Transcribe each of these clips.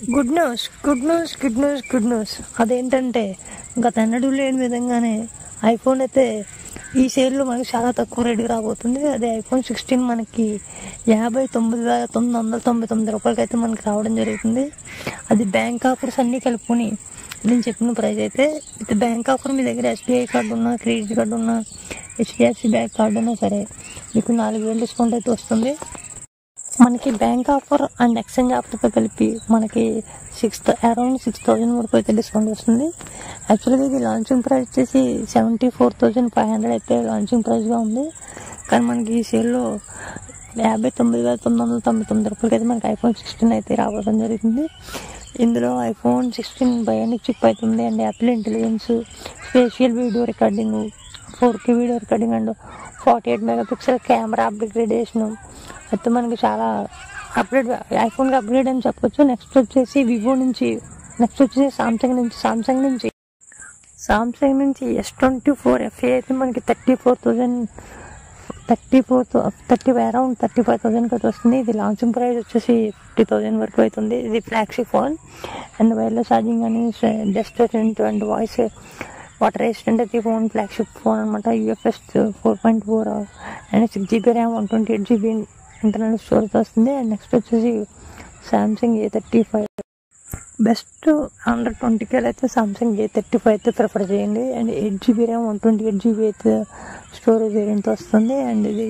Good news good news good news good news అదేంటంటే గత ఎన్నడూ లేని విధంగానే ఐఫోన్ అయితే ఈ సేల్లో మనకి చాలా తక్కువ రేటుకి రాబోతుంది. అదే ఐఫోన్ 16 మనకి 59,999 రూపాయలకి అయితే మనకి రావడం జరుగుతుంది. అది బ్యాంక్ ఆఫర్స్ అన్నీ కలుపుకొని నేను చెప్పిన ప్రైస్ అయితే విత్ బ్యాంక్ ఆఫర్ మీ దగ్గర SBI కార్డు ఉన్నా, క్రెడిట్ కార్డు ఉన్నా, HDFC బ్యాంక్ కార్డు ఉన్నా సరే మీకు 4,000 డిస్కౌంట్ అయితే వస్తుంది. మనకి బ్యాంక్ ఆఫర్ అండ్ ఎక్స్చేంజ్ ఆఫర్తో కలిపి మనకి అరౌండ్ 6,000 వరకు అయితే డిస్కౌంట్ వస్తుంది. యాక్చువల్గా ఇది లాంచింగ్ ప్రైస్ వచ్చేసి 74,500 అయితే లాంచింగ్ ప్రైస్గా ఉంది. కానీ మనకి ఈ సేల్లో 59,999 రూపాయలకి అయితే మనకి ఐఫోన్ 16 అయితే రావడం జరుగుతుంది. ఇందులో ఐఫోన్ 16 బయోనిక్ చిప్ అవుతుంది and Apple intelligence, spatial video recording, 4K video recording and 48 megapixel camera upgradation అయితే మనకి చాలా ఐఫోన్కి అప్గ్రేడ్ అని చెప్పొచ్చు. నెక్స్ట్ వచ్చేసి వివో నుంచి, నెక్స్ట్ వచ్చేసి సామ్సంగ్ నుంచి S24 FE అయితే మనకి 35,000 అయితే వస్తుంది. ఇది లాంచింగ్ ప్రైస్ వచ్చేసి 50,000 వరకు అవుతుంది. ఇది flagship phone and wireless charging అని dust and voice water resistant అయితే ఫోన్ ఫ్లాగ్షిప్ ఫోన్ అనమాట. UFS 4.4 and 6GB RAM 128GB internal storage వస్తుంది. అండ్ నెక్స్ట్ వచ్చేసి Samsung A35 best under 20K అయితే సామ్సంగ్ A35 అయితే ప్రిఫర్ చేయండి. అండ్ 8GB ర్యామ్ 128GB అయితే storage variant వస్తుంది. And ఇది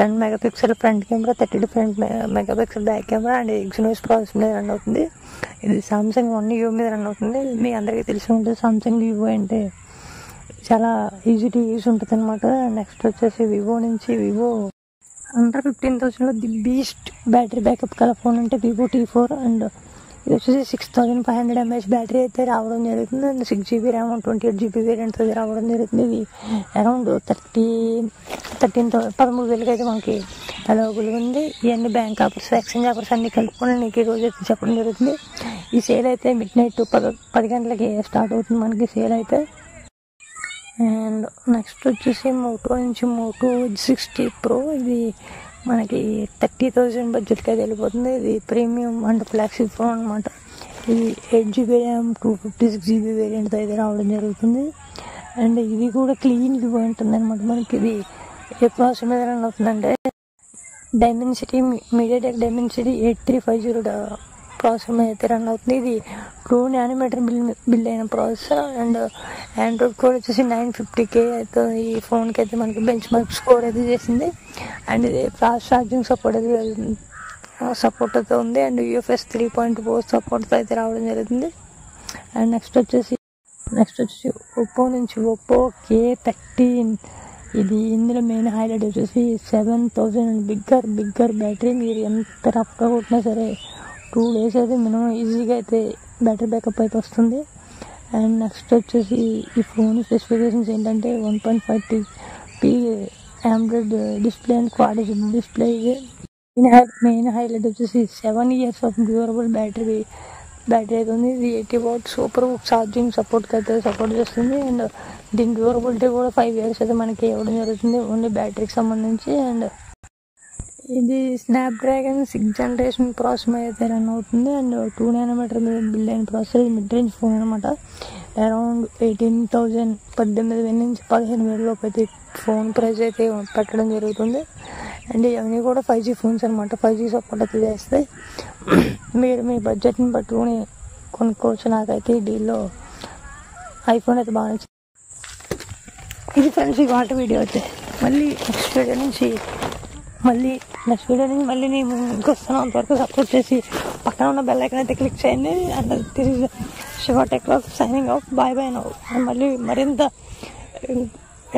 10 megapixel front camera, 32 megapixel back camera and Exynos processor మీద run అవుతుంది. ఇది సామ్సంగ్ One UI మీద రన్ అవుతుంది. మీ అందరికీ తెలిసి ఉంటుంది సామ్సంగ్ వివో అంటే చాలా ఈజీ టు యూజ్ ఉంటుంది అనమాట. నెక్స్ట్ వచ్చేసి వివో నుంచి అండర్ 15,000లో ది బీస్ట్ బ్యాటరీ బ్యాకప్ గల ఫోన్ అంటే వివో T4 అండ్ ఇది వచ్చేసి 6,500 mAh బ్యాటరీ అయితే రావడం జరుగుతుంది. And 6GB RAM 128GB variant అయితే రావడం జరుగుతుంది. ఇది అరౌండ్ 13,000 అయితే మనకి అవైలబుల్గా ఉంది. ఇవన్నీ బ్యాంక్ ఆఫర్స్, ఎక్స్చేంజ్ ఆఫర్స్ అన్నీ కలుపుకొని నీకు ఈరోజు అయితే చెప్పడం జరుగుతుంది. ఈ సేల్ అయితే మిడ్నైట్ 10 గంటలకి స్టార్ట్ అవుతుంది మనకి సేల్ అయితే. అండ్ నెక్స్ట్ వచ్చేసి మోటో నుంచి మోటో G60 Pro ఇది మనకి 30,000 బడ్జెట్కి అయితే వెళ్ళిపోతుంది. ఇది ప్రీమియం అండ్ ఫ్లాగ్షిప్ ఫోన్ అనమాట. ఇది 8GB ర్యామ్ 256GB వేరియంట్ అయితే రావడం జరుగుతుంది. అండ్ ఇది కూడా క్లీన్ వివో ఉంటుంది అనమాట. మనకి ఇది ఏ ప్రాసెసర్ మీద రన్ అవుతుందంటే డైమెన్సిటీ మీడియాటెక్ డైమెన్సిటీ 8350 ప్రాసెసర్ మీద అయితే రన్ అవుతుంది. ఇది 2 నానోమీటర్ బిల్డ్ అయిన ప్రాసెసర్ అండ్ ఆండ్రాయిడ్ కోడ్ వచ్చేసి 950K అయితే ఈ ఫోన్కి అయితే మనకి బెంచ్ మార్క్ స్కోర్ అయితే చేసింది. అండ్ ఇది ఫాస్ట్ ఛార్జింగ్ సపోర్ట్ అయితే ఉంది. అండ్ UFS 3.4 సపోర్ట్తో అయితే రావడం జరుగుతుంది. అండ్ నెక్స్ట్ వచ్చేసి ఒప్పో నుంచి ఒప్పో K13 ఇది ఇందులో మెయిన్ హైలైట్ వచ్చేసి 7,000 బిగ్గర్ బ్యాటరీ. మీరు ఎంత రఫ్గా కొట్టినా సరే 2 days అయితే మినిమం ఈజీగా అయితే బ్యాటరీ బ్యాకప్ అయితే వస్తుంది. అండ్ నెక్స్ట్ వచ్చేసి ఈ ఫోన్ స్పెసిఫికేషన్స్ ఏంటంటే 1.5P AMOLED display and quad display. ఇది మెయిన్ హైలైట్ వచ్చేసి 7 years ఆఫ్ డ్యూరబుల్ బ్యాటరీ అయితే ఉంది. ఇది 80 watts సూపర్ ఛార్జింగ్ సపోర్ట్ చేస్తుంది. అండ్ దీని డ్యూరబిలిటీ కూడా 5 years అయితే మనకి ఇవ్వడం జరుగుతుంది ఓన్లీ బ్యాటరీకి సంబంధించి. అండ్ ఇది స్నాప్డ్రాగన్ 6th generation ప్రాసెసర్ అయితే రన్ అవుతుంది. అండ్ 2 నానోమీటర్ మీద బిల్డ్ అయిన ప్రాసెసర్. ఇది మిడ్ రేంజ్ ఫోన్ అనమాట. అరౌండ్ 18,000 18,000 నుంచి 15,000 లోపు అయితే ఫోన్ ప్రైస్ అయితే పెట్టడం జరుగుతుంది. అండ్ ఇవన్నీ కూడా 5G ఫోన్స్ అనమాట. 5G సపోర్ట్ అయితే చేస్తాయి. మీరు మీ బడ్జెట్ని పట్టుకుని కొనుక్కోవచ్చు. నాకైతే ఈ డీల్లో ఐఫోన్ అయితే బాగా నచ్చింది. ఇది ఫ్రెండ్స్ ఈ వాటి వీడియో అయితే మళ్ళీ నెక్స్ట్ వీడియో నుంచి నేను ఇంకొస్తాను. అంతవరకు సపోర్ట్ చేసి పక్కన ఉన్న బెల్ ఐకాన్ అయితే క్లిక్ చేయండి. And this is Shiva tech signing off. Bye now. మళ్ళీ మరింత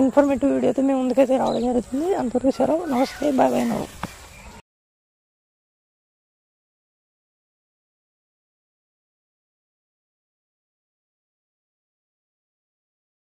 ఇన్ఫర్మేటివ్ వీడియోతో మేము ముందుకైతే రావడం జరుగుతుంది. అంతవరకు సెలవు. నమస్తే. Bye now.